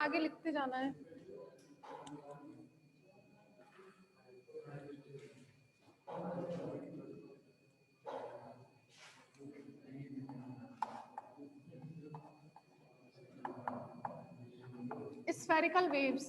आगे लिखते जाना है। स्फेरिकल वेव्स,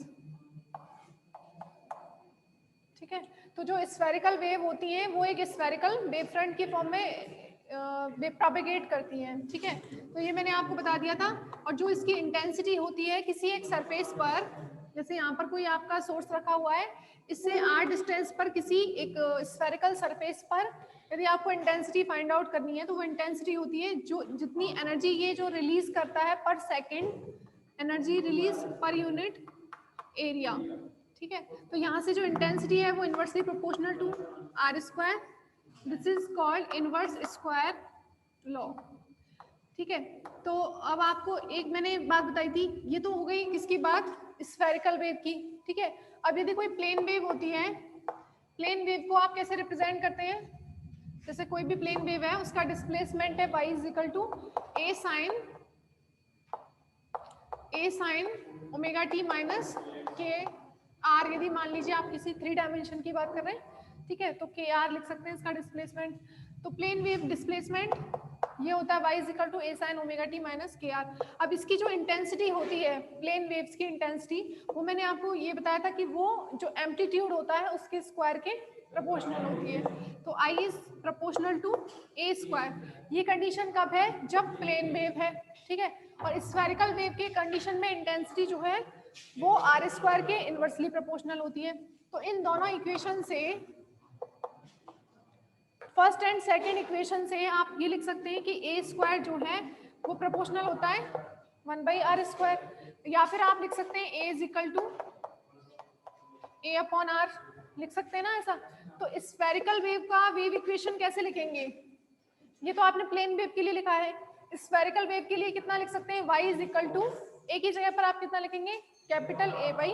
ठीक है। तो जो स्फेरिकल वेव होती है वो एक स्फेरिकल वेव फ्रंट की फॉर्म में प्रोपेगेट करती हैं, ठीक है। तो ये मैंने आपको बता दिया था। और जो इसकी इंटेंसिटी होती है किसी एक सरफेस पर, जैसे यहाँ पर कोई आपका सोर्स रखा हुआ है, इससे r डिस्टेंस पर किसी एक स्फेरिकल सरफेस पर यदि आपको इंटेंसिटी फाइंड आउट करनी है तो वो इंटेंसिटी होती है जो जितनी एनर्जी ये जो रिलीज करता है per second, energy release per unit area, ठीक है। तो यहाँ से जो इंटेंसिटी है वो inversely proportional to R square, this is called inverse square law, ठीक है। तो अब आपको एक मैंने बात बताई थी, ये तो हो गई किसकी बात, स्फेरिकल वेव की, ठीक है। अब यदि कोई प्लेन वेव होती है, प्लेन वेव को आप कैसे रिप्रेजेंट करते हैं, जैसे कोई भी प्लेन वेव है उसका डिस्प्लेसमेंट है y is equal to a sine omega T minus K R, यदि मान लीजिए आप किसी 3 डायमेंशन की बात कर रहे हैं, ठीक है, तो के आर लिख सकते हैं इसका डिस्प्लेसमेंट। तो प्लेन वेव डिस्प्लेसमेंट ये होता है y is equal to a sine omega T minus K R. अब इसकी जो इंटेंसिटी होती है प्लेन वेव्स की इंटेंसिटी, वो मैंने आपको ये बताया था कि वो जो एम्पलीट्यूड होता है उसके स्क्वायर के प्रोपोर्शनल होती है। तो I is proportional to a square. ये कंडीशन कब है, जब प्लेन वेव है, ठीक है। और स्फेरिकल वेव के कंडीशन में इंटेंसिटी जो है वो आर स्क्वायर के इनवर्सली प्रोपोर्शनल होती है। तो इन दोनों इक्वेशन से, फर्स्ट एंड सेकंड इक्वेशन से आप ये लिख सकते हैं कि ए स्क्वायर जो है वो प्रोपोर्शनल होता है 1/r स्क्वायर, या फिर आप लिख सकते हैं A is equal to A upon R, लिख सकते हैं ना ऐसा। तो स्फेरिकल वेव का वेव इक्वेशन कैसे लिखेंगे, ये तो आपने प्लेन वेव के लिए लिखा है, स्फेरिकल वेव के लिए कितना लिख सकते हैं, y इज इक्वल टू ए की जगह पर आप कितना लिखेंगे, capital A by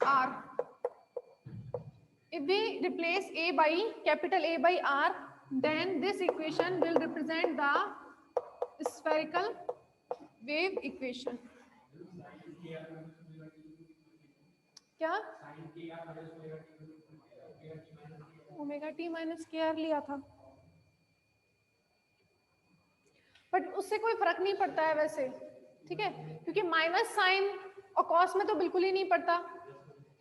R। If we replace A by capital A by R, then this equation will represent the spherical wave equation. क्या omega T minus K are लिया था, but उससे कोई फर्क नहीं पड़ता है वैसे, ठीक है, क्योंकि माइनस साइन और कॉस में तो बिल्कुल ही नहीं पड़ता।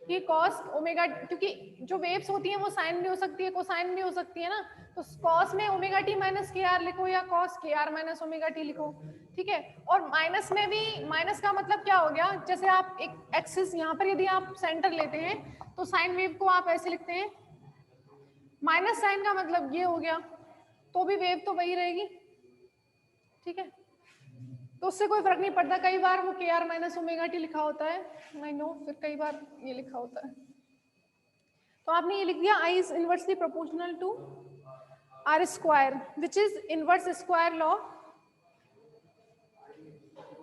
ये कॉस ओमेगा, क्योंकि जो वेव्स होती हैं वो साइन भी हो सकती है कोसाइन भी हो सकती है ना, तो कॉस में omega T minus K are लिखो या कॉस के आर माइनस ओमेगा टी लिखो, ठीक है। और माइनस में भी, माइनस का मतलब क्या हो गया, जैसे आप एक एक्सिस यहाँ पर यदि आप सेंटर लेते हैं तो साइन वेव को आप ऐसे लिखते हैं, माइनस साइन का मतलब ये हो गया, तो भी वेव तो वही रहेगी, ठीक है। तो उससे कोई फर्क नहीं पड़ता, कई बार वो के आर माइनस ओमेगा टी लिखा होता है, आई नो, फिर कई बार ये लिखा होता है। तो आपने ये लिख दिया I is inversely proportional to R square which is inverse square law,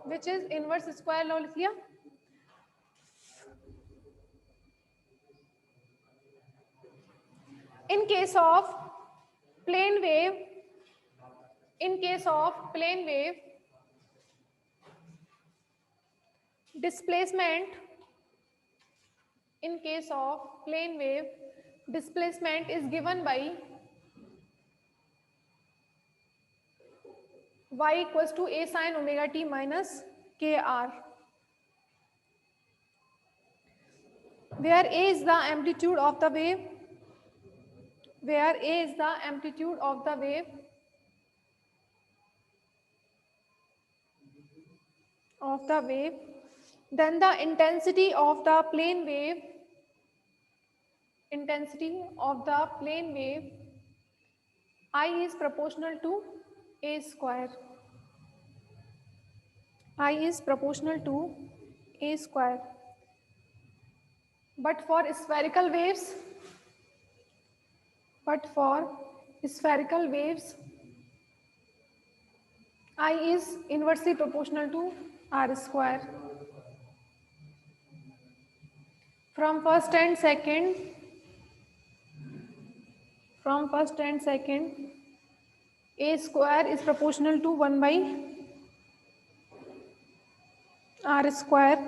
which is inverse square law लिख लिया। In case of plane wave, in case of plane wave, displacement, in case of plane wave, displacement is given by y equals to a sin omega t minus kr, where a is the amplitude of the wave, where a is the amplitude of the wave, then the intensity of the plane wave, intensity of the plane wave I is proportional to a square, I is proportional to a square. But for spherical waves, I is inversely proportional to r square. From first and second, a square is proportional to 1 by r square.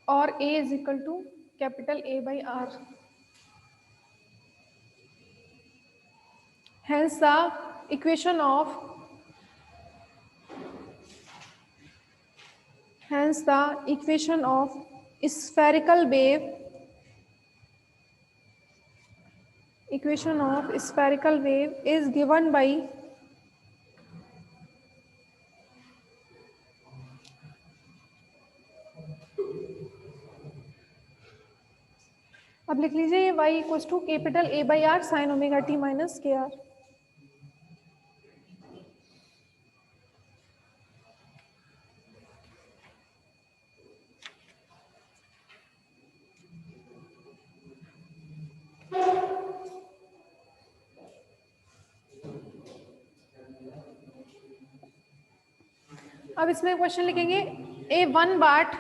और A is equal to capital A by R. Hence the equation of spherical wave is given by अब लिख लीजिए y equals to capital A by R sine omega t minus K R. अब इसमें question लिखेंगे A 1 watt,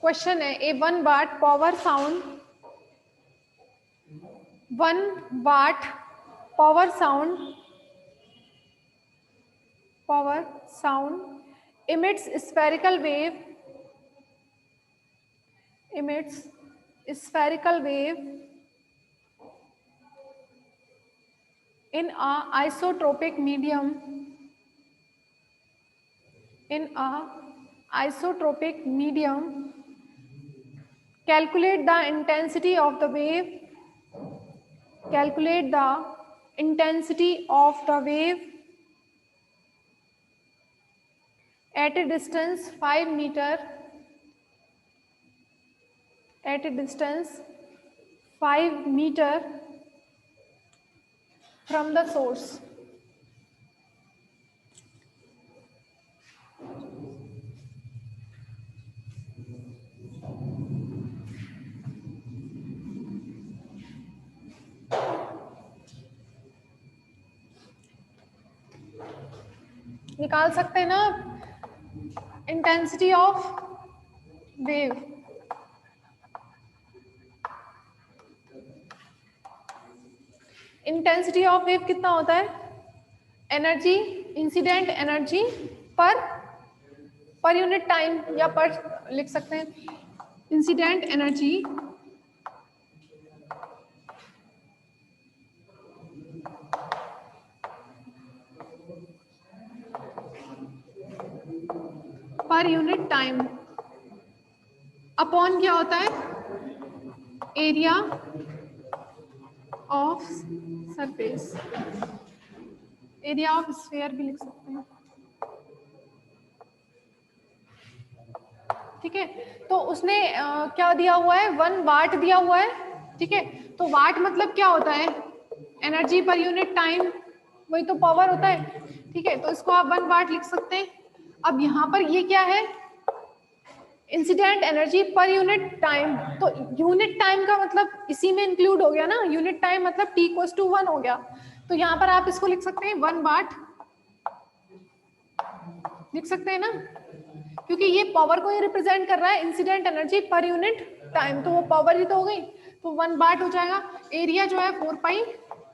question है A 1 watt power sound 1 watt power sound emits spherical wave in a isotropic medium calculate the intensity of the wave at a distance 5 meter from the source. निकाल सकते हैं ना intensity of wave. Intensity of wave कितना होता है? Energy, incident energy per unit time, या पर लिख सकते हैं incident energy per unit time upon क्या होता है? Area of surface, area of sphere भी लिख सकते हैं. ठीक है, तो उसने क्या दिया हुआ है? 1 वाट दिया हुआ है. ठीक है, तो वाट मतलब क्या होता है? एनर्जी पर यूनिट टाइम, वही तो पावर होता है. ठीक है, तो इसको आप 1 वाट लिख सकते हैं. अब यहाँ पर ये क्या है? Incident energy per unit time. तो यूनिट टाइम का मतलब इसी में इंक्लूड हो गया ना, यूनिट टाइम मतलब t इक्वल्स टू 1 हो गया. तो यहाँ पर आप इसको लिख सकते हैं 1 वाट लिख सकते हैं ना, क्योंकि ये पावर को ही रिप्रेजेंट कर रहा है, incident energy per unit time, तो वो पावर ही तो हो गई. तो 1 वाट हो जाएगा. एरिया जो है 4 पाई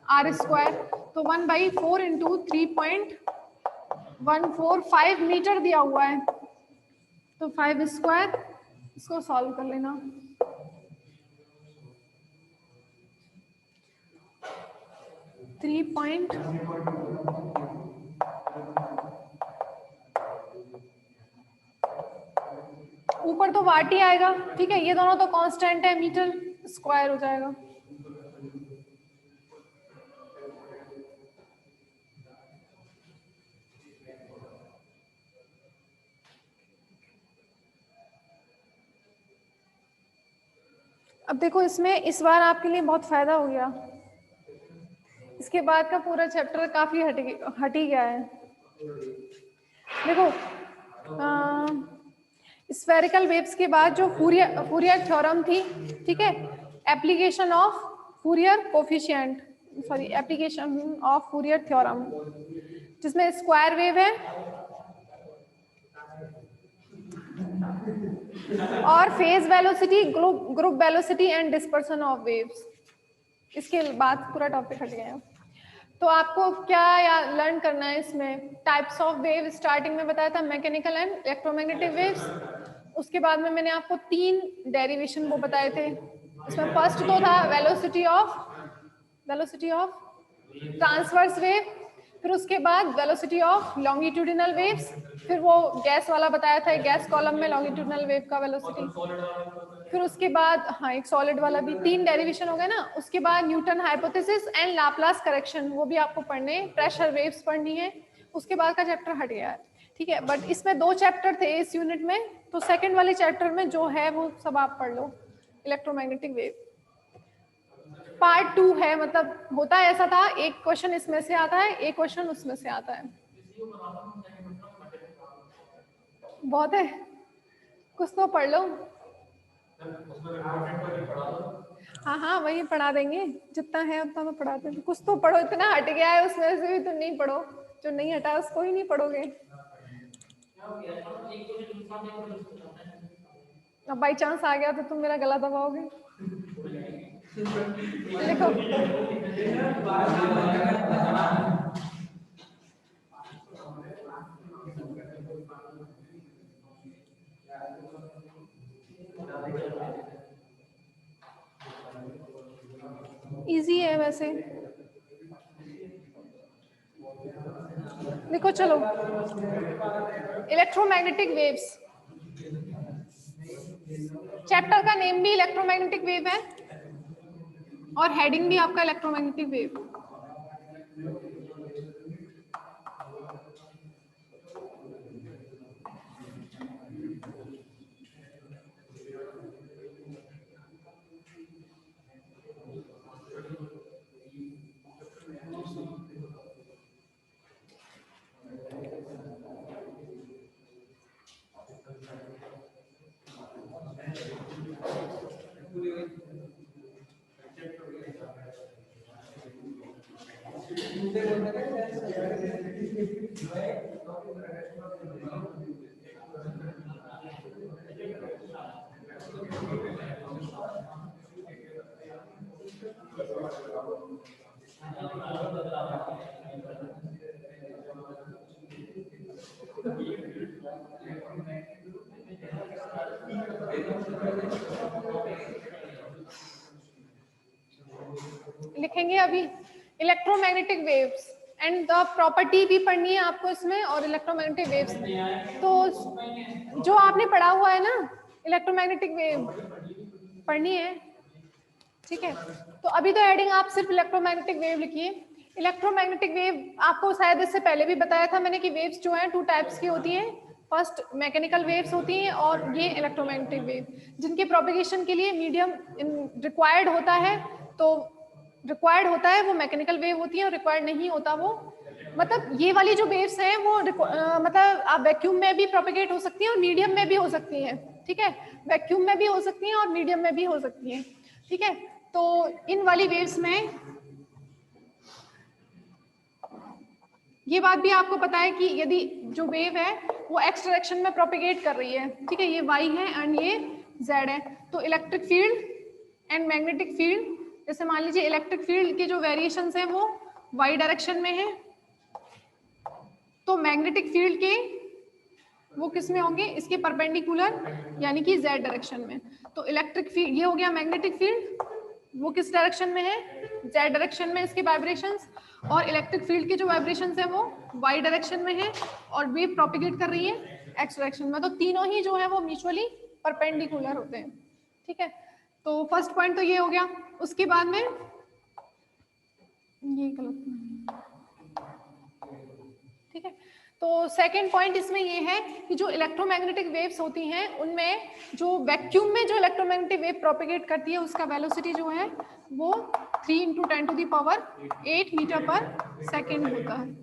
आर स्क्वायर, तो 1/4 इंटू 3.145 मीटर दिया हुआ है, तो 5 स्क्वायर. इसको सॉल्व कर लेना. ऊपर तो वाट ही आएगा. ठीक है, ये दोनों तो कांस्टेंट है, मीटर स्क्वायर हो जाएगा. अब देखो, इसमें इस बार आपके लिए बहुत फायदा हो गया. इसके बाद का पूरा चैप्टर काफी हट ही गया है. देखो, स्फेरिकल वेव्स के बाद जो फूरियर थ्योरम थी, ठीक है, application of Fourier coefficient, sorry application of Fourier theorem, जिसमें स्क्वायर वेव है और phase velocity, group velocity and dispersion of waves. इसके बाद पूरा टॉपिक हट गया. तो आपको क्या लर्न करना है इसमें? टाइप्स ऑफ वेव स्टार्टिंग में बताया था, मैकेनिकल एंड इलेक्ट्रोमैग्नेटिक वेव्स. उसके बाद में मैंने आपको 3 डेरिवेशन वो बताए थे। इसमें फर्स्ट तो था वेलोसिटी ऑफ ट्रांसवर्स वेव, फिर उसके बाद वेलोसिटी ऑफ लॉन्गिट्यूडिनल वेव्स, फिर वो गैस वाला बताया था, गैस कॉलम में लॉन्गिट्यूडिनल वेव का वेलोसिटी, फिर उसके बाद हाँ एक सॉलिड वाला भी। 3 डेरिवेशन हो गए ना। उसके बाद Newton hypothesis and Laplace correction, वो भी आपको पढ़ने, प्रेशर वेव्स पढ़नी है। उसके बाद का चैप्टर हट गया है, ठीक है। बट इसमें 2 चैप्टर थे इस यूनिट में, तो सेकंड वाले चैप्टर में जो है वो सब आप पढ़ लो। इलेक्ट्रोमैग्नेटिक वेव पार्ट 2 है, मतलब होता है ऐसा था, एक क्वेश्चन इसमें से आता है, एक क्वेश्चन उसमें से आता है। बहुत है, कुछ तो पढ़ लो। हाँ हाँ वही पढ़ा देंगे, जितना है उतना तो पढ़ा देंगे। कुछ तो पढ़ो, इतना हट गया है उसमें से भी तो नहीं पढ़ो, जो नहीं हटा उसको ही नहीं पढ़ोगे। अब बाई चांस आ गया तो तुम मेरा गला दबाओगे। देखो इजी है वैसे। देखो चलो, इलेक्ट्रोमैग्नेटिक वेव्स, चैप्टर का नेम भी इलेक्ट्रोमैग्नेटिक वेव है और हेडिंग भी आपका इलेक्ट्रोमैग्नेटिक वेव। लिखेंगे अभी electromagnetic waves and the property भी पढ़नी है आपको इसमें, और इलेक्ट्रोमैग्नेटिक वेव्स तो जो आपने पढ़ा हुआ है ना इलेक्ट्रोमैग्नेटिक वेव पढ़नी है, ठीक है। तो अभी तो हेडिंग आप सिर्फ इलेक्ट्रोमैग्नेटिक वेव लिखिए। इलेक्ट्रोमैग्नेटिक वेव आपको शायद इससे पहले भी बताया था मैंने कि वेव्स जो हैं 2 टाइप्स की होती हैं। फर्स्ट मैकेनिकल वेव्स होती हैं और ये इलेक्ट्रोमैग्नेटिक वेव, जिनके प्रोपेगेशन के लिए मीडियम रिक्वायर्ड होता है। तो रिक्वायर्ड होता है वो मैकेनिकल वेव होती है, और रिक्वायर्ड नहीं होता वो, मतलब ये वाली जो वेव्स हैं वो मतलब आप वैक्यूम में भी प्रोपेगेट हो सकती हैं और मीडियम में भी हो सकती हैं, ठीक है। वैक्यूम में भी हो सकती हैं और मीडियम में भी हो सकती हैं, ठीक है। तो इन वाली वेव्स में ये बात भी आपको पता है कि यदि जो वेव है वो एक्स डायरेक्शन में प्रोपेगेट कर रही है, ठीक है, ये वाई है एंड ये जेड है, तो electric field and magnetic field, जैसे मान लीजिए इलेक्ट्रिक फील्ड के जो वेरिएशंस हैं वो वाई डायरेक्शन में है, तो मैग्नेटिक फील्ड के वो किस में होंगे, इसके परपेंडिकुलर यानी कि जेड डायरेक्शन में। तो इलेक्ट्रिक फील्ड ये हो गया, मैग्नेटिक फील्ड वो किस डायरेक्शन में है, जेड डायरेक्शन में इसके वाइब्रेशंस, और इलेक्ट्रिक फील्ड के जो वाइब्रेशंस है वो वाई डायरेक्शन में है और वेव प्रोपेगेट कर रही है एक्स डायरेक्शन में। तो तीनों ही जो है वो म्यूचुअली परपेंडिकुलर होते हैं, ठीक है। तो फर्स्ट पॉइंट तो ये हो गया। उसके बाद में ये गलत, ठीक है। तो सेकंड पॉइंट इसमें ये है कि जो इलेक्ट्रोमैग्नेटिक वेव्स होती हैं उनमें जो वैक्यूम में जो इलेक्ट्रोमैग्नेटिक वेव प्रोपेगेट करती है उसका वेलोसिटी जो है वो 3 × 10⁸ मीटर पर सेकेंड होता है,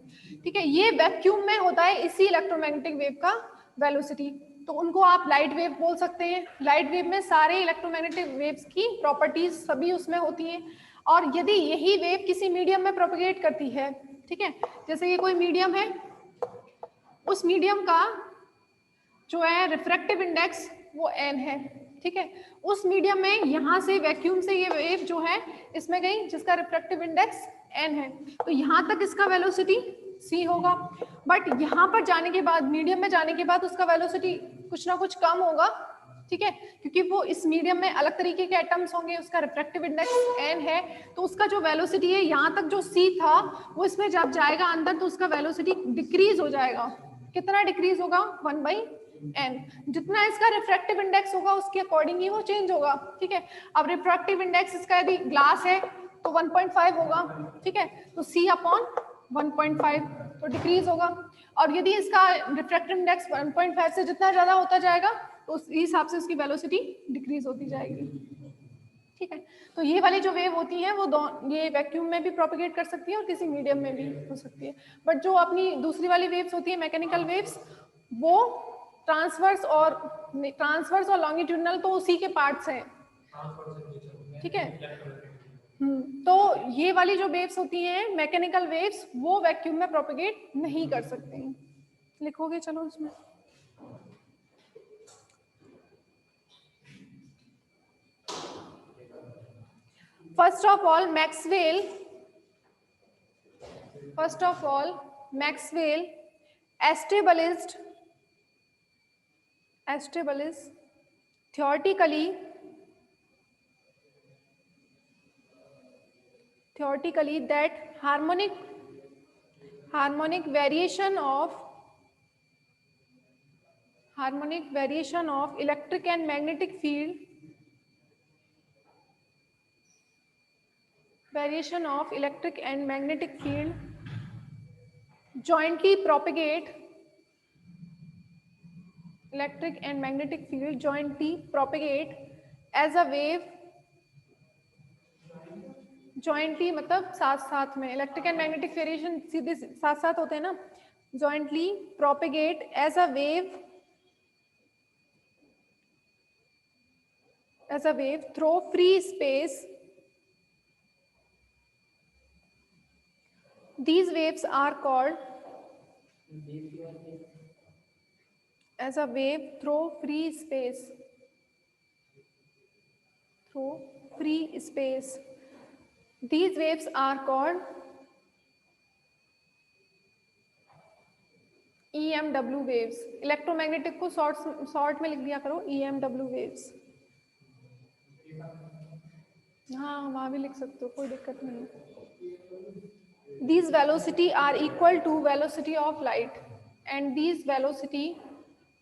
ठीक है। ये वैक्यूम में होता है इसी इलेक्ट्रोमैग्नेटिक वेव का वेलोसिटी। तो उनको आप लाइट वेव बोल सकते हैं। लाइट वेव में सारे इलेक्ट्रोमैग्नेटिक वेव्स की प्रॉपर्टीज सभी उसमें होती हैं, और यदि यही वेव किसी मीडियम में प्रोपेगेट करती है, ठीक है, जैसे ये कोई मीडियम है, उस मीडियम का जो है रिफ्रैक्टिव इंडेक्स वो n है, ठीक है। उस मीडियम में यहाँ से वैक्यूम से ये वेव जो है इसमें गई जिसका रिफ्रैक्टिव इंडेक्स n है, तो यहाँ तक इसका वेलोसिटी सी होगा, बट यहाँ पर जाने के बाद, मीडियम में जाने के बाद उसका वेलोसिटी कुछ ना कुछ कम होगा, ठीक है, क्योंकि वो इस मीडियम में अलग तरीके के एटम्स होंगे, उसका रिफ्रैक्टिव इंडेक्स n है, तो उसका जो वेलोसिटी है यहाँ तक जो c था वो इसमें जब जाएगा अंदर तो उसका वेलोसिटी डिक्रीज हो जाएगा। कितना डिक्रीज होगा? 1/n। जितना इसका रिफ्रैक्टिव इंडेक्स होगा उसके अकॉर्डिंग ही वो चेंज होगा, ठीक है। अब रिफ्रैक्टिव इंडेक्स इसका यदि ग्लास है तो 1.5 होगा, ठीक है, तो c अपॉन 1.5 तो डिक्रीज होगा। और यदि इसका रिफ्रैक्टिव इंडेक्स 1.5 से जितना ज्यादा होता जाएगा तो उस हिसाब से उसकी वेलोसिटी डिक्रीज होती जाएगी, ठीक है। तो ये वाली जो वेव होती है वो ये वैक्यूम में भी प्रोपेगेट कर सकती है और किसी मीडियम में भी हो सकती है, बट जो अपनी दूसरी वाली वेव्स होती है मैकेनिकल वेव्स, वो ट्रांसवर्स और लॉन्गिट्यूडनल तो उसी के पार्ट्स हैं, ठीक है। तो ये वाली जो वेव्स होती हैं मैकेनिकल वेव्स, वो वैक्यूम में प्रोपेगेट नहीं कर सकते हैं। लिखोगे चलो इसमें। First of all, Maxwell established theoretically that harmonic variation of electric and magnetic field jointly propagate as a wave, jointly मतलब साथ साथ में, इलेक्ट्रिक एंड मैग्नेटिक वेरिएशन सीधे साथ साथ होते हैं ना, jointly propagate as a wave through free space. These waves are called as a wave through free space. These waves are called EMW waves. Electromagnetic को शॉर्ट में लिख दिया करो EMW waves। हाँ वहाँ भी लिख सकते हो, कोई दिक्कत नहीं है। These velocity are equal to velocity of light, and these velocity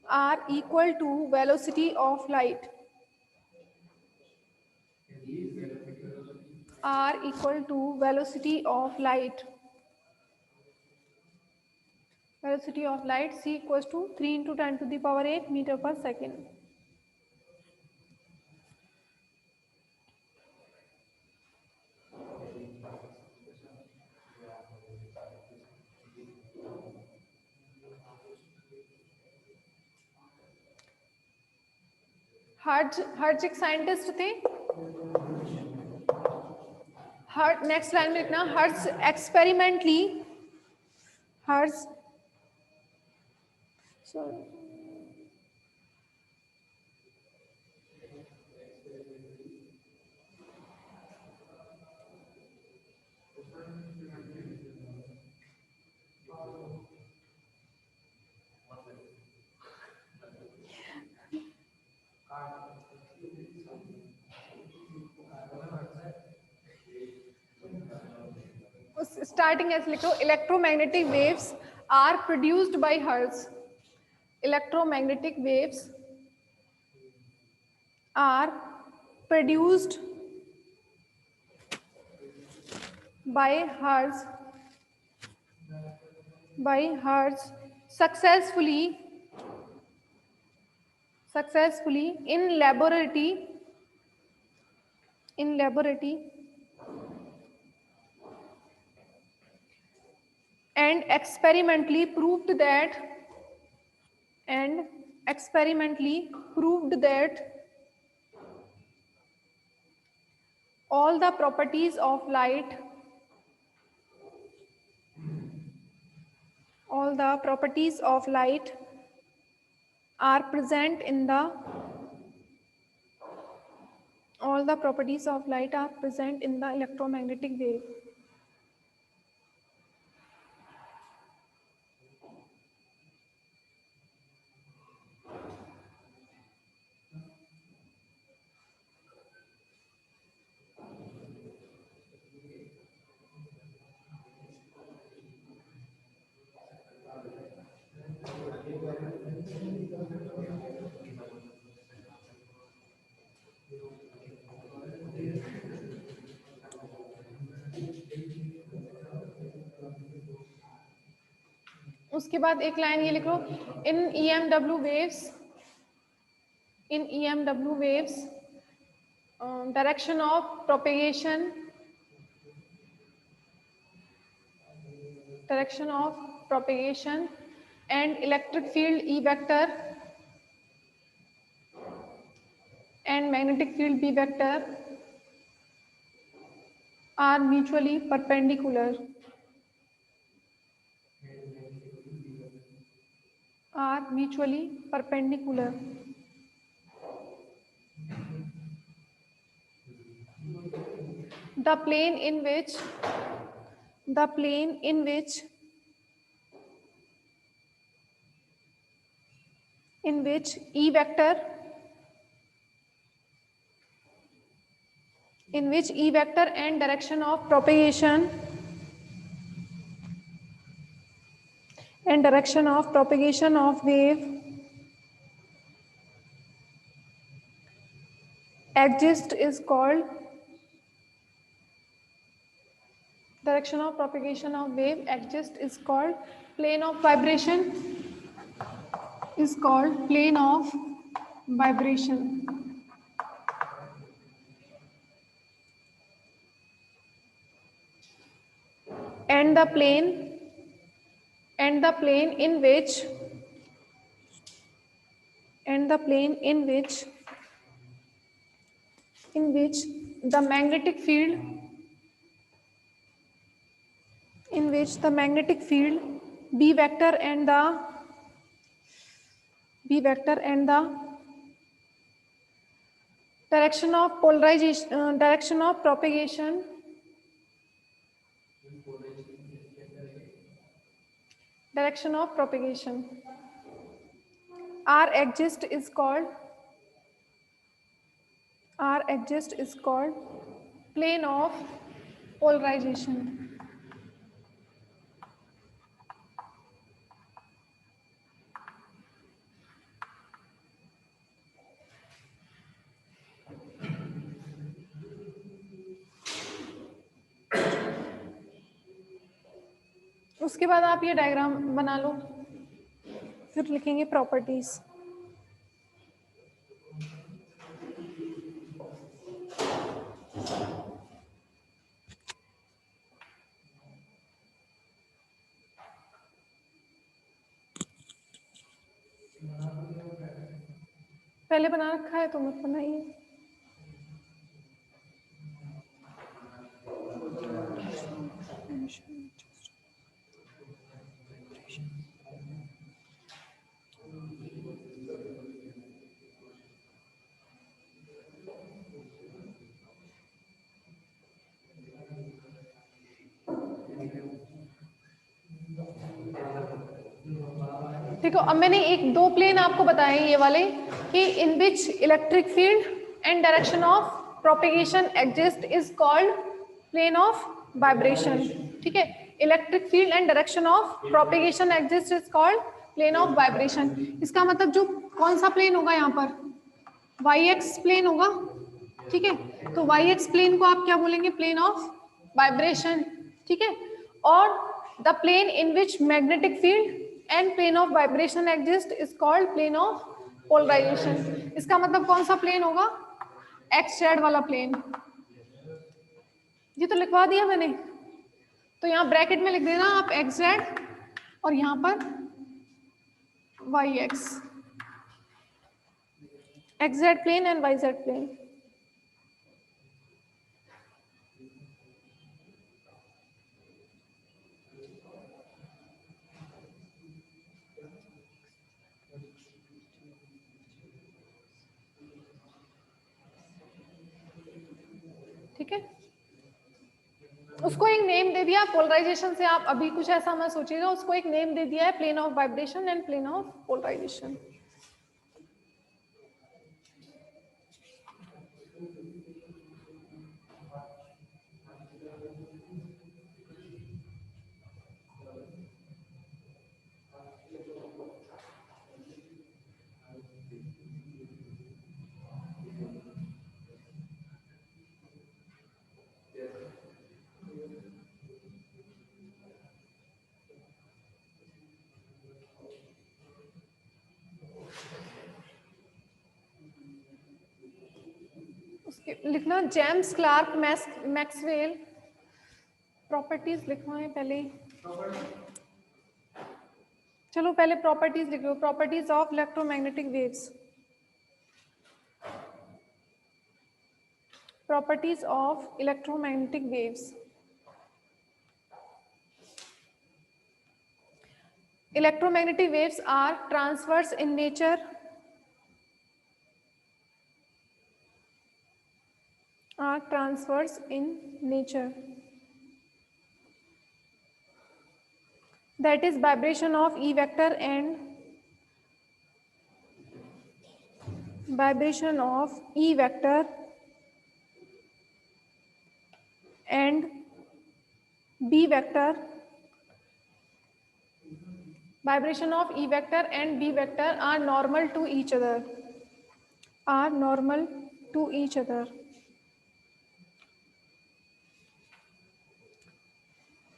are equal to velocity of light, velocity of light c equals to 3 into 10 to the power 8 meter per second. Hertz एक scientist थे। Next line में लिखना, Hertz experimentally starting ऐसे लिखो, electromagnetic waves are produced by Hertz. Electromagnetic waves are produced by Hertz successfully in laboratory and experimentally proved that all the properties of light are present in the electromagnetic wave. उसके बाद एक line ये लिख लो, इन EMW waves, in EMW waves direction of propagation and electric field E vector and magnetic field B vector are mutually perpendicular. The plane in which E vector and direction of propagation of wave exist is called plane of vibration, and the plane in which the magnetic field B vector and the direction of polarization, direction of propagation R exist is called plane of polarization. उसके बाद आप ये diagram बना लो, फिर लिखेंगे properties. पहले बना रखा है तो मत बनाइए। देखो अब मैंने एक दो प्लेन आपको बताए ये वाले कि in which electric field and direction of propagation exist is called plane of vibration. ठीक है, electric field and direction of propagation exist is called plane of vibration. इसका मतलब जो कौन सा प्लेन होगा यहाँ पर, वाई एक्स प्लेन होगा। ठीक है, तो वाई एक्स प्लेन को आप क्या बोलेंगे, प्लेन ऑफ वाइब्रेशन। ठीक है, और the plane in which magnetic field and plane of vibration exist is called plane of polarization. इसका मतलब कौन सा प्लेन होगा, एक्स जेड वाला प्लेन। ये तो लिखवा दिया मैंने, तो यहाँ ब्रैकेट में लिख देना आप एक्स जेड और यहाँ पर Y X, X Z plane and Y Z plane. ठीक है, उसको एक नेम दे दिया पोलराइजेशन से, आप अभी कुछ ऐसा मत सोचिएगा, उसको एक नेम दे दिया है plane of vibration and plane of polarisation. लिखना जेम्स क्लार्क मैक्सवेल, प्रॉपर्टीज लिखवाएं पहले, चलो पहले प्रॉपर्टीज लिख लो, properties of electromagnetic waves, properties of electromagnetic waves. Electromagnetic waves are transverse in nature, that is vibration of E vector and vibration of E vector and B vector, vibration of E vector and B vector are normal to each other, are normal to each other.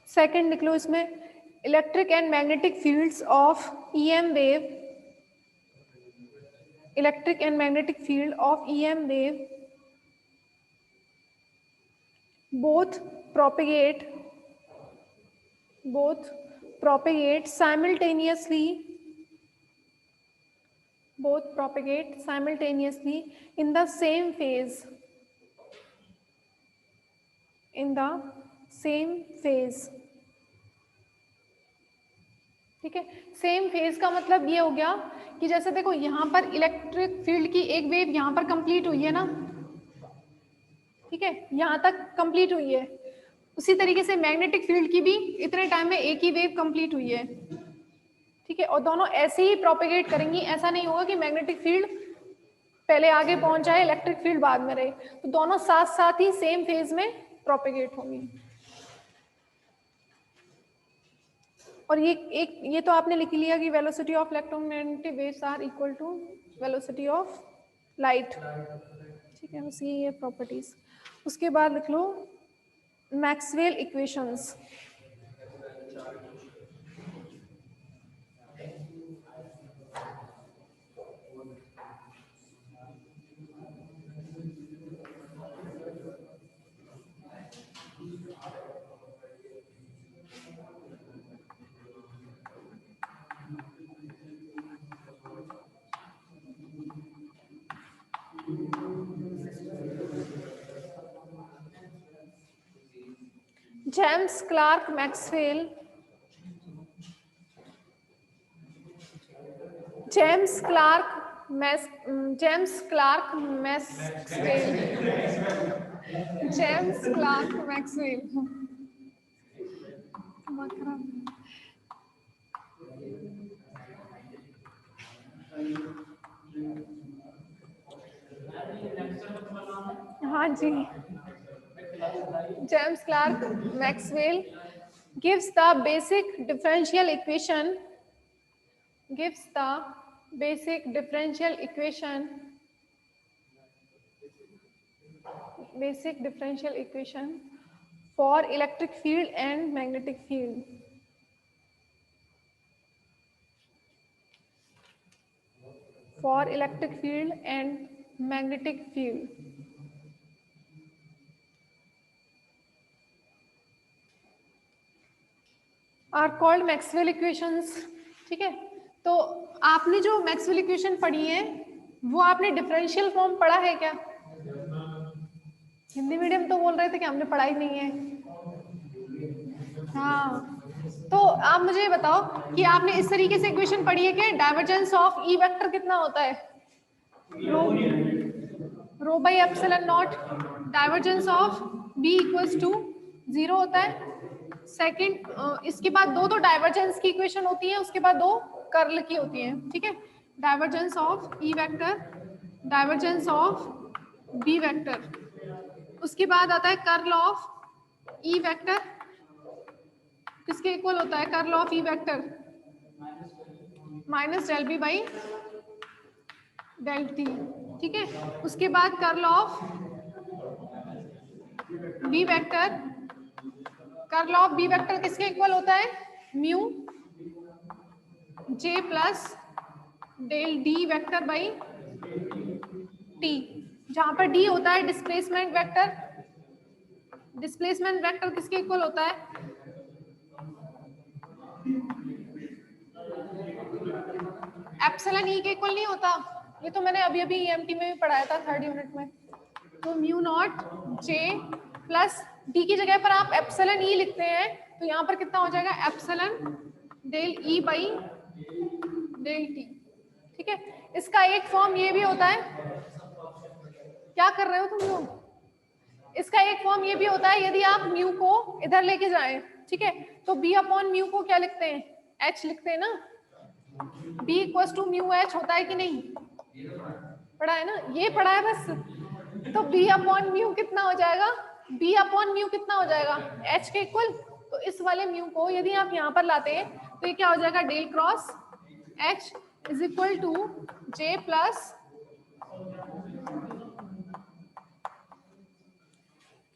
Second लिख लो इसमें, electric and magnetic fields of EM wave, electric and magnetic field of EM wave both propagate simultaneously in the same phase, ठीक है। Same phase का मतलब ये हो गया कि जैसे देखो यहाँ पर इलेक्ट्रिक फील्ड की एक वेव यहाँ पर कंप्लीट हुई है ना, ठीक है, यहाँ तक कंप्लीट हुई है, उसी तरीके से मैग्नेटिक फील्ड की भी इतने टाइम में एक ही वेव कंप्लीट हुई है, ठीक है, और दोनों ऐसे ही प्रोपेगेट करेंगी, ऐसा नहीं होगा कि मैग्नेटिक फील्ड पहले आगे पहुंच जाए, इलेक्ट्रिक फील्ड बाद में रहे, तो दोनों साथ साथ ही सेम फेज में प्रोपेगेट होंगी। और ये तो आपने लिख लिया कि velocity of electromagnetic waves are equal to velocity of light, ठीक है, बस ये प्रॉपर्टीज। उसके बाद लिख लो Maxwell equations, James Clerk Maxwell, James Clerk Maxwell, James Clerk Maxwell, हाँ जी, James Clerk Maxwell gives the basic differential equation for electric field and magnetic field. For electric field and magnetic field. Are called Maxwell equations, ठीक है। तो आपने जो Maxwell equation पढ़ी है वो आपने डिफरेंशियल फॉर्म पढ़ा है क्या? हिंदी मीडियम तो बोल रहे थे कि हमने पढ़ा ही नहीं है। हाँ, तो आप मुझे बताओ कि आपने इस तरीके से इक्वेशन पढ़ी है क्या? डाइवर्जेंस ऑफ ई वेक्टर कितना होता है? Rho by epsilon naught, divergence of B equals to 0 होता है। सेकंड, इसके बाद दो डाइवर्जेंस की इक्वेशन होती है, उसके बाद 2 कर्ल की होती है, ठीक है। Divergence of E vector, divergence of B vector, उसके बाद आता है कर्ल ऑफ ई वेक्टर, किसके इक्वल होता है? Curl of E vector minus del B by del T, ठीक है। उसके बाद curl of B vector, curl of B vector किसके इक्वल होता है? Mu J plus del D vector by T, जहां पर डी होता है डिस्प्लेसमेंट वेक्टर, डिस्प्लेसमेंट वेक्टर किसके इक्वल होता है? एप्सिलॉन ई के इक्वल नहीं होता, ये तो मैंने अभी अभी ईएमटी में भी पढ़ाया था 3rd यूनिट में। तो म्यू नॉट जे प्लस डी की जगह पर आप एप्सिलॉन ई लिखते हैं तो यहाँ पर कितना हो जाएगा? Epsilon del E by del T. ठीक है, इसका एक फॉर्म ये भी होता है, क्या कर रहे हो तुम लोग? इसका एक फॉर्म ये भी होता है, यदि आप म्यू को इधर लेके जाएं, ठीक है, तो बी अपॉन म्यू को क्या लिखते हैं? एच लिखते हैं ना। B equal to mu H होता है कि नहीं? पढ़ा है ना, ये पढ़ा है बस। तो बी अपॉन म्यू कितना हो जाएगा? बी अपॉन म्यू कितना हो जाएगा? एच के इक्वल। तो इस वाले म्यू को यदि आप यहाँ पर लाते हैं तो ये क्या हो जाएगा? Del cross H is equal to J plus,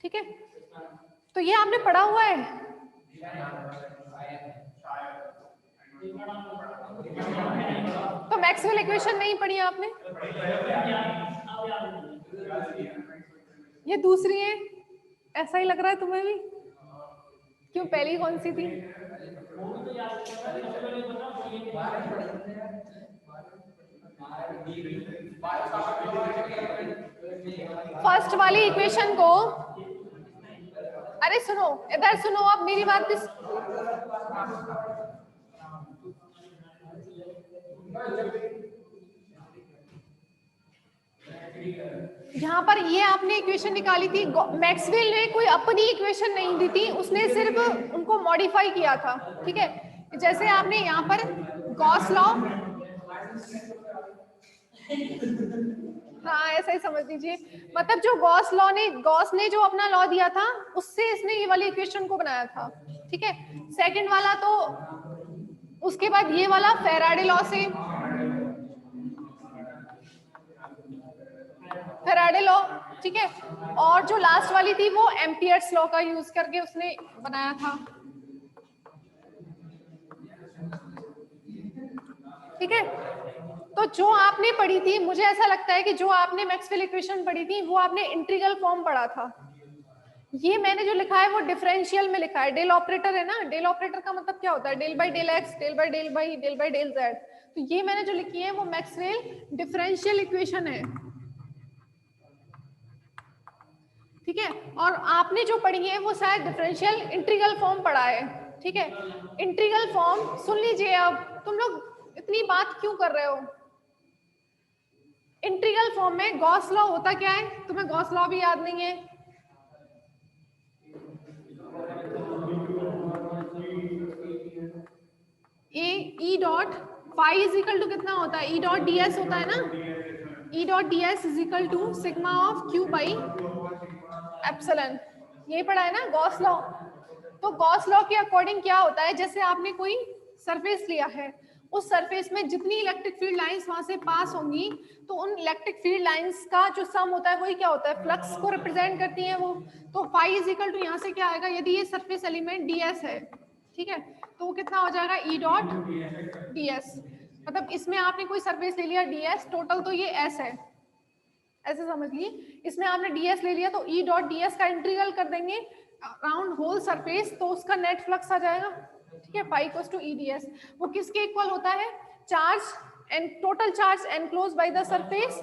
ठीक है, तो ये आपने पढ़ा हुआ है। तो मैक्सवेल इक्वेशन नहीं पढ़ी आपने? ये दूसरी है, ऐसा ही लग रहा है तुम्हें भी? क्यों, पहली कौन सी थी? फर्स्ट वाली इक्वेशन को, अरे सुनो, इधर सुनो, आप मेरी बात यहाँ पर ये आपने इक्वेशन निकाली थी, मैक्सवेल ने कोई अपनी इक्वेशन नहीं दी थी, उसने सिर्फ उनको मॉडिफाई किया था। ठीक है, जैसे आपने यहाँ पर गॉस लॉ, हाँ ऐसा ही समझ लीजिए, मतलब जो गॉस ने जो अपना लॉ दिया था उससे इसने ये वाली इक्वेशन को बनाया था। ठीक है, सेकंड वाला तो उसके बाद ये वाला फैराडे लॉ से, फैराडे लॉ, ठीक है, और जो लास्ट वाली थी वो एम्पियर्स लॉ का यूज करके उसने बनाया था। ठीक है, तो जो आपने पढ़ी थी, मुझे ऐसा लगता है कि जो आपने मैक्सवेल इक्वेशन पढ़ी थी वो आपने इंटीग्रल फॉर्म पढ़ा था। ये मैंने जो लिखा है वो डिफरेंशियल में लिखा है, डेल ऑपरेटर है ना, डेल ऑपरेटर का मतलब क्या होता है? Del by del X, del by del Y, del by del Z. तो ये मैंने जो लिखी है वो मैक्सवेल डिफरेंशियल इक्वेशन है। ठीक है, और आपने जो पढ़ी है वो शायद डिफरेंशियल इंटीग्रल फॉर्म पढ़ा है। ठीक है, इंटीग्रल फॉर्म सुन लीजिए। अब तुम लोग इतनी बात क्यों कर रहे हो? इंटीग्रल फॉर्म में गॉस लॉ होता क्या है? तुम्हें गॉस लॉ भी याद नहीं है? E dot phi is equal to कितना होता है? ई डॉट डी एस होता है ना, E dot D S is equal to sigma of Q by epsilon. ये पढ़ा है ना गॉस लॉ। तो गॉस लॉ के अकॉर्डिंग क्या होता है, जैसे आपने कोई सरफेस लिया है, उस सरफेस में जितनी इलेक्ट्रिक फील्ड लाइंस वहां से पास होंगी तो उन इलेक्ट्रिक फील्ड लाइंस का जो सम होता है वही क्या होता है? फ्लक्स को रिप्रेजेंट करती है वो। तो फाई इज इक्वल टू यहाँ से क्या आएगा? यदि ये सरफेस एलिमेंट ds है, ठीक है, तो वो कितना हो जाएगा? E dot ds। मतलब इसमें आपने कोई सरफेस ले लिया ds, टोटल तो ये s है, ऐसे समझ लिए। इसमें आपने ds ले लिया तो ई डॉट ds का इंटीग्रल कर देंगे अराउंड होल सरफेस, तो उसका नेट फ्लक्स आ जाएगा। ठीक है, phi equals to E ds। वो किसके इक्वल होता है? Charge and total charge enclose by the surface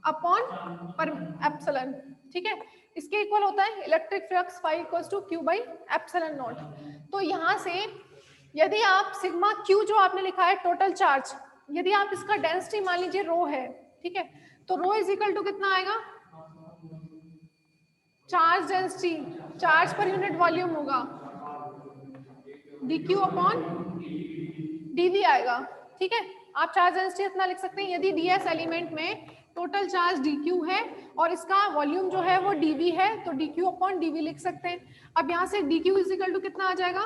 upon पर एप्सिलॉन। ठीक है, इसके इक्वल होता है electric flux phi equals to Q by epsilon not. तो यहाँ से यदि आप सिग्मा क्यू जो आपने लिखा है टोटल चार्ज, यदि आप इसका डेंसिटी मान लीजिए रो है, ठीक है, तो रो इज इक्वल टू कितना आएगा? Charge density, charge per unit volume होगा, dq अपॉन dv आएगा। ठीक है, आप चार्ज डेंसिटी इतना लिख सकते हैं। यदि ds एलिमेंट में टोटल चार्ज dq है और इसका वॉल्यूम जो है वो dv है, तो dq अपॉन dv लिख सकते हैं। अब यहाँ से dq इज इक्वल टू कितना आ जाएगा?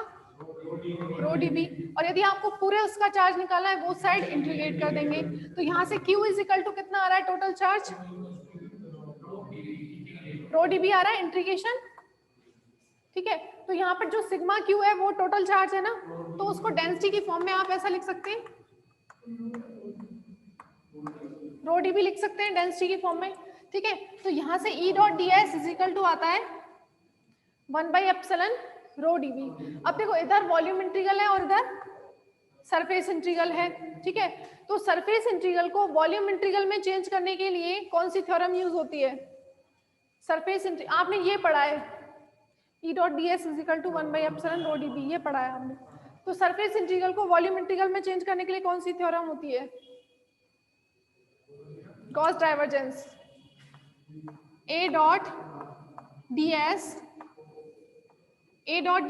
रो dv। और यदि आपको पूरे उसका चार्ज निकालना है, वो साइड इंटीग्रेट कर देंगे, तो यहाँ से q इज इक्वल टू कितना आ रहा है? टोटल चार्ज रो dv आ रहा है इंटीग्रेशन। ठीक है, तो यहाँ पर जो सिग्मा क्यू है वो टोटल चार्ज है ना, तो उसको डेंसिटी की फॉर्म में आप ऐसा लिख सकते हैं, रो डीबी लिख सकते हैं डेंसिटी की फॉर्म में। ठीक है, तो यहाँ से E dot D S is equal to आता है 1/एप्सिलॉन रो dv। अब देखो इधर वॉल्यूम इंटीग्रल है और इधर सरफेस इंटीग्रल है, ठीक है। तो सरफेस इंटीग्रल को वॉल्यूम इंटीग्रल में चेंज करने के लिए कौन सी थ्योरम यूज होती है? सरफेस इंटीग्रल, आपने ये पढ़ा है E dot D S is equal to epsilon rho dv, ये पढ़ा है हमने। तो सरफेस इंटीग्रल को वॉल्यूम इंटीग्रल में चेंज करने के लिए कौन सी थ्योरम होती है? Gauss divergence. A dot D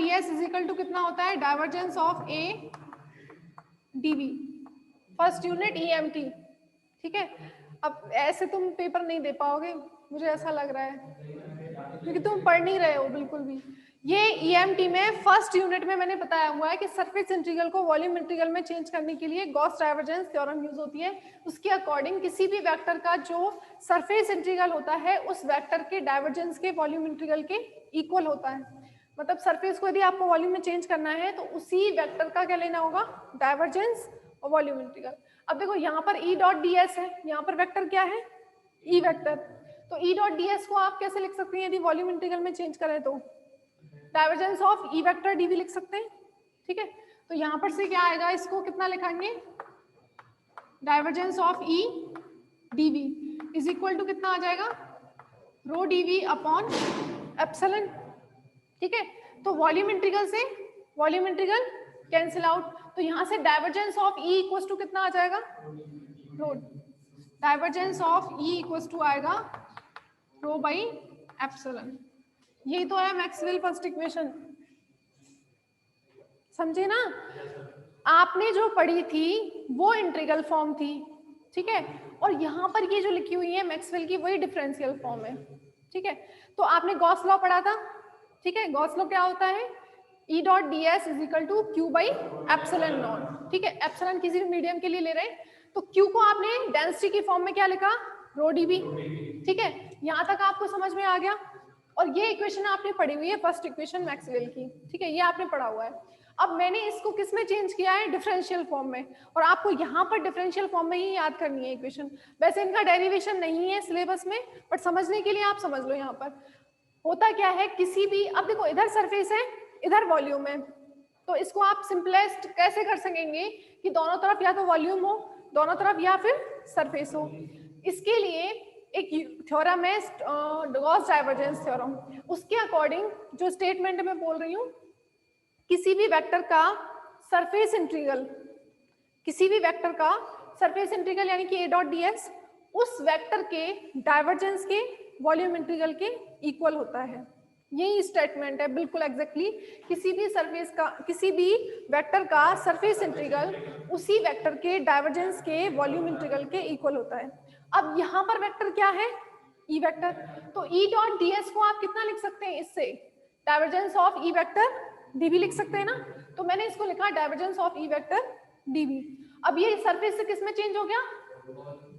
S is equal to कितना होता है? Divergence of A dv, first unit EMT, ठीक है। अब ऐसे तुम पेपर नहीं दे पाओगे, मुझे ऐसा लग रहा है, क्योंकि तुम पढ़ नहीं रहे हो बिल्कुल भी। ये EMT में फर्स्ट यूनिट में मैंने बताया हुआ है कि सरफेस इंटीग्रल को वॉल्यूम इंटीग्रल में चेंज करने के लिए गॉस डाइवर्जेंस थ्योरम यूज होती है। उसके अकॉर्डिंग किसी भी वेक्टर का जो सरफेस इंटीग्रल होता है उस वेक्टर के डाइवर्जेंस के वॉल्यूम इंटीग्रल के इक्वल होता है। मतलब सरफेस को यदि आपको वॉल्यूम में चेंज करना है तो उसी वेक्टर का क्या लेना होगा? डाइवर्जेंस और वॉल्यूम इंटीग्रल। अब देखो यहाँ पर E डॉट डी एस है, यहाँ पर वेक्टर क्या है? E vector. तो E डॉट डी एस को आप कैसे लिख सकते हैं यदि वॉल्यूम इंटीग्रल में चेंज करें तो? Divergence of E vector dv लिख सकते हैं, ठीक है। तो यहाँ पर से क्या आएगा? इसको कितना लिखेंगे? Divergence of E dv is equal to कितना आ जाएगा? रो dv अपॉन एप्सिलॉन, ठीक है। तो वॉल्यूम इंटीग्रल से वॉल्यूम इंटीग्रल कैंसिल आउट, तो यहाँ से divergence of E equals to कितना आ जाएगा? Rho, divergence of E equals to आएगा रो बाई एप्सिलॉन। यही तो है मैक्सवेल फर्स्ट इक्वेशन, समझे ना? आपने जो पढ़ी थी वो इंटीग्रल फॉर्म थी, ठीक है, और यहाँ पर ये जो लिखी हुई है मैक्सवेल की वही डिफरेंशियल फॉर्म है, ठीक है। तो आपने गॉस लॉ पढ़ा था, ठीक है। गॉस लॉ क्या होता है? E dot D S is equal to Q by epsilon not, ठीक है। एप्सिलॉन किसी भी मीडियम के लिए ले रहे हैं, तो क्यू को आपने डेंसिटी की फॉर्म में क्या लिखा? रो dv, ठीक है। यहाँ तक आपको समझ में आ गया? और ये इक्वेशन आपने पढ़ी हुई है फर्स्ट इक्वेशन मैक्सवेल की, ठीक है, ये आपने पढ़ा हुआ है। अब मैंने इसको किस में चेंज किया है? डिफरेंशियल फॉर्म में, और आपको यहाँ पर डिफरेंशियल फॉर्म में ही याद करनी है इक्वेशन। वैसे इनका डेरिवेशन नहीं है सिलेबस में, बट समझने के लिए आप समझ लो। यहाँ पर होता क्या है, किसी भी, अब देखो इधर सरफेस है इधर वॉल्यूम है, तो इसको आप सिंपलेस्ट कैसे कर सकेंगे कि दोनों तरफ या तो वॉल्यूम हो, दोनों तरफ या फिर सरफेस हो। इसके लिए एक थ्योरम है गॉस डाइवर्जेंस थ्योरम, उसके अकॉर्डिंग जो स्टेटमेंट मैं बोल रही हूँ, किसी भी वेक्टर का सरफेस इंटीग्रल, किसी भी वेक्टर का सरफेस इंटीग्रल यानी कि A डॉट डी एस उस वेक्टर के डाइवर्जेंस के वॉल्यूम इंटीग्रल के इक्वल होता है। यही स्टेटमेंट है बिल्कुल एग्जैक्टली। किसी भी सरफेस का, किसी भी वेक्टर का सरफेस इंटीग्रल उसी वेक्टर के डाइवर्जेंस के वॉल्यूम इंटीग्रल के इक्वल होता है। अब यहाँ पर वेक्टर क्या है? E vector. तो E डॉट डी एस को आप कितना लिख सकते हैं? इससे divergence of E vector dv लिख सकते हैं ना। तो मैंने इसको लिखा divergence of E vector dv। अब ये सरफेस से किस में चेंज हो गया?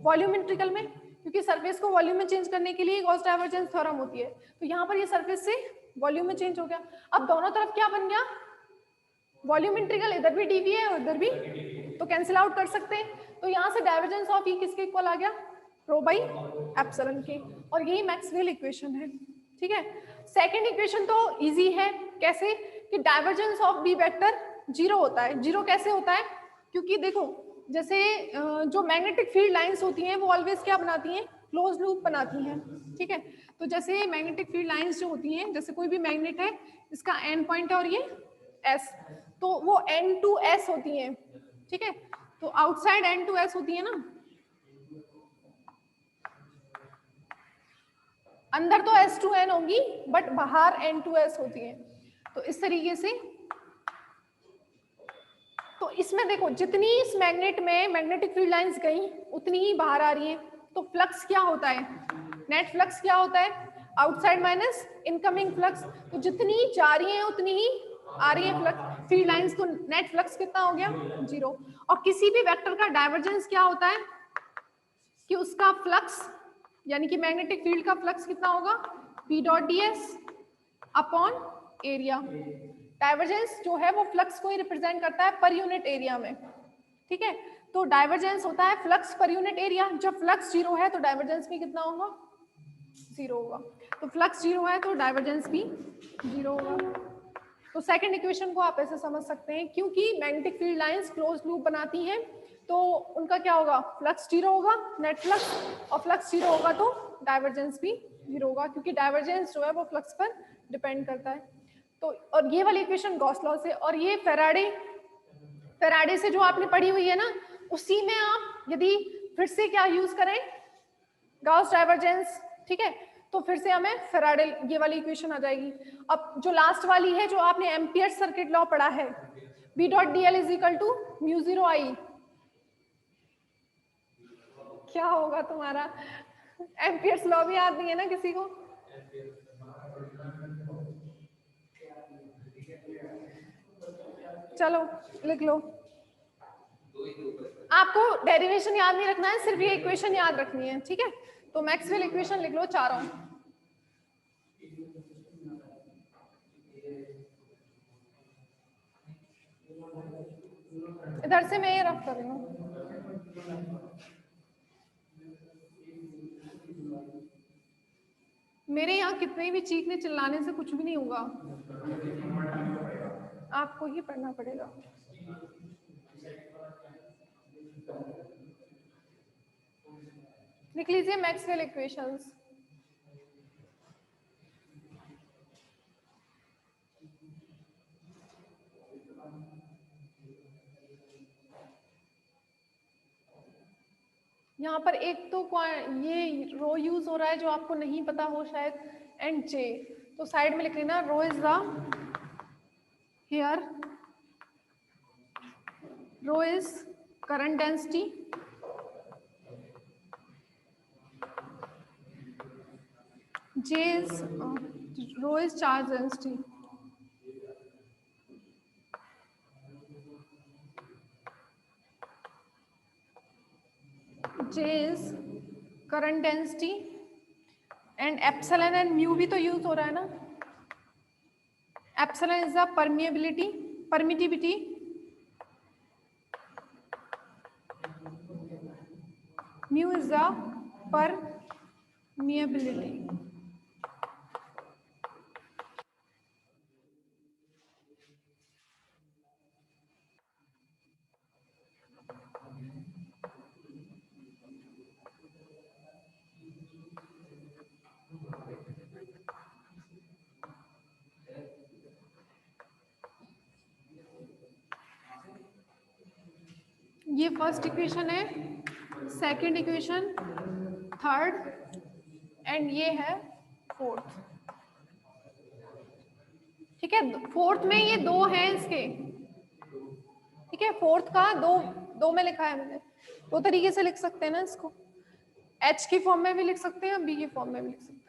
वॉल्यूम इंटीग्रल में, क्योंकि सरफेस को वॉल्यूम में चेंज करने के लिए गॉस डाइवर्जेंस थ्योरम होती है। तो यहाँ पर ये सरफेस से वॉल्यूम में चेंज हो गया। अब दोनों तरफ क्या बन गया? वॉल्यूम इंटीग्रल, इधर भी dv है और इधर भी, तो कैंसिल आउट कर सकते हैं। तो यहाँ से डाइवर्जेंस ऑफ E किसके इक्वल आ गया? रो बाई एप्सिलॉन के। और यही मैक्सवेल इक्वेशन है, ठीक है। सेकेंड इक्वेशन तो इजी है, कैसे कि divergence of B vector zero होता है। जीरो कैसे होता है? क्योंकि देखो जैसे जो मैग्नेटिक फील्ड लाइंस होती हैं वो ऑलवेज क्या बनाती हैं? क्लोज लूप बनाती हैं, ठीक है। तो जैसे मैग्नेटिक फील्ड लाइंस जो होती हैं, जैसे कोई भी मैग्नेट है, इसका एन पॉइंट है और ये एस, तो वो एन टू एस होती हैं, ठीक है। तो आउटसाइड एन टू एस होती है ना, अंदर तो एस टू एन होगी बट बाहर एन टू एस होती है। तो इस तरीके से, तो इसमें देखो जितनी इस मैग्नेट में मैग्नेटिक फील्ड लाइंस गई उतनी ही बाहर आ रही है। तो फ्लक्स क्या होता है? नेट फ्लक्स क्या होता है? Outside minus incoming flux. तो जितनी जा रही है उतनी ही आ रही है फ्लक्स फील्ड लाइंस, तो नेट फ्लक्स कितना हो गया? जीरो। और किसी भी वेक्टर का डाइवर्जेंस क्या होता है कि उसका फ्लक्स यानी कि मैग्नेटिक फील्ड का फ्लक्स कितना होगा? P dot D S upon area. Divergence जो है वो फ्लक्स को ही रिप्रेजेंट करता है पर यूनिट एरिया में, ठीक है। तो डाइवर्जेंस होता है फ्लक्स पर यूनिट एरिया। जब फ्लक्स जीरो है तो डाइवर्जेंस भी कितना होगा? जीरो होगा। तो फ्लक्स जीरो है तो डाइवर्जेंस भी जीरो होगा। तो सेकंड इक्वेशन को आप ऐसे समझ सकते हैं, क्योंकि magnetic field lines close loop बनाती हैं तो उनका क्या होगा, फ्लक्स जीरो होगा नेट फ्लक्स, और फ्लक्स जीरो होगा तो डाइवर्जेंस भी जीरो होगा, क्योंकि डाइवर्जेंस जो है वो फ्लक्स पर डिपेंड करता है। तो और ये वाली इक्वेशन गॉस लॉ से, और ये फेराडे से जो आपने पढ़ी हुई है ना, उसी में आप यदि फिर से क्या यूज करें, गॉस डाइवर्जेंस, ठीक है, तो फिर से हमें फेराडे ये वाली इक्वेशन आ जाएगी। अब जो लास्ट वाली है, जो आपने एम्पियर सर्किट लॉ पढ़ा है, B dot DL is equal to mu zero I, क्या होगा तुम्हारा? एम्पियर्स लॉ भी याद नहीं है ना किसी को? चलो लिख लो, आपको डेरिवेशन याद नहीं रखना है, सिर्फ ये इक्वेशन याद रखनी है, ठीक है। तो मैक्सवेल इक्वेशन लिख लो चारों, इधर से मैं ये रफ कर रही हूँ। मेरे यहाँ कितने भी चीखने चिल्लाने से कुछ भी नहीं होगा, आपको ही पढ़ना पड़ेगा। लिख लीजिए मैक्सवेल इक्वेशंस। यहाँ पर एक तो ये रो यूज हो रहा है जो आपको नहीं पता हो शायद, एंड जे, तो साइड में लिख लेना rho is the here, rho is current density, J is rho is charge density, J is current density and epsilon and mu भी तो यूज हो रहा है ना, epsilon is the permittivity, mu is the permeability। ये first equation है, second equation, third, and ये है फोर्थ, ठीक है। फोर्थ में ये दो हैं इसके, ठीक है, फोर्थ का दो में लिखा है मैंने, दो तरीके से लिख सकते हैं ना इसको, H की फॉर्म में भी लिख सकते हैं, B की फॉर्म में भी लिख सकते हैं।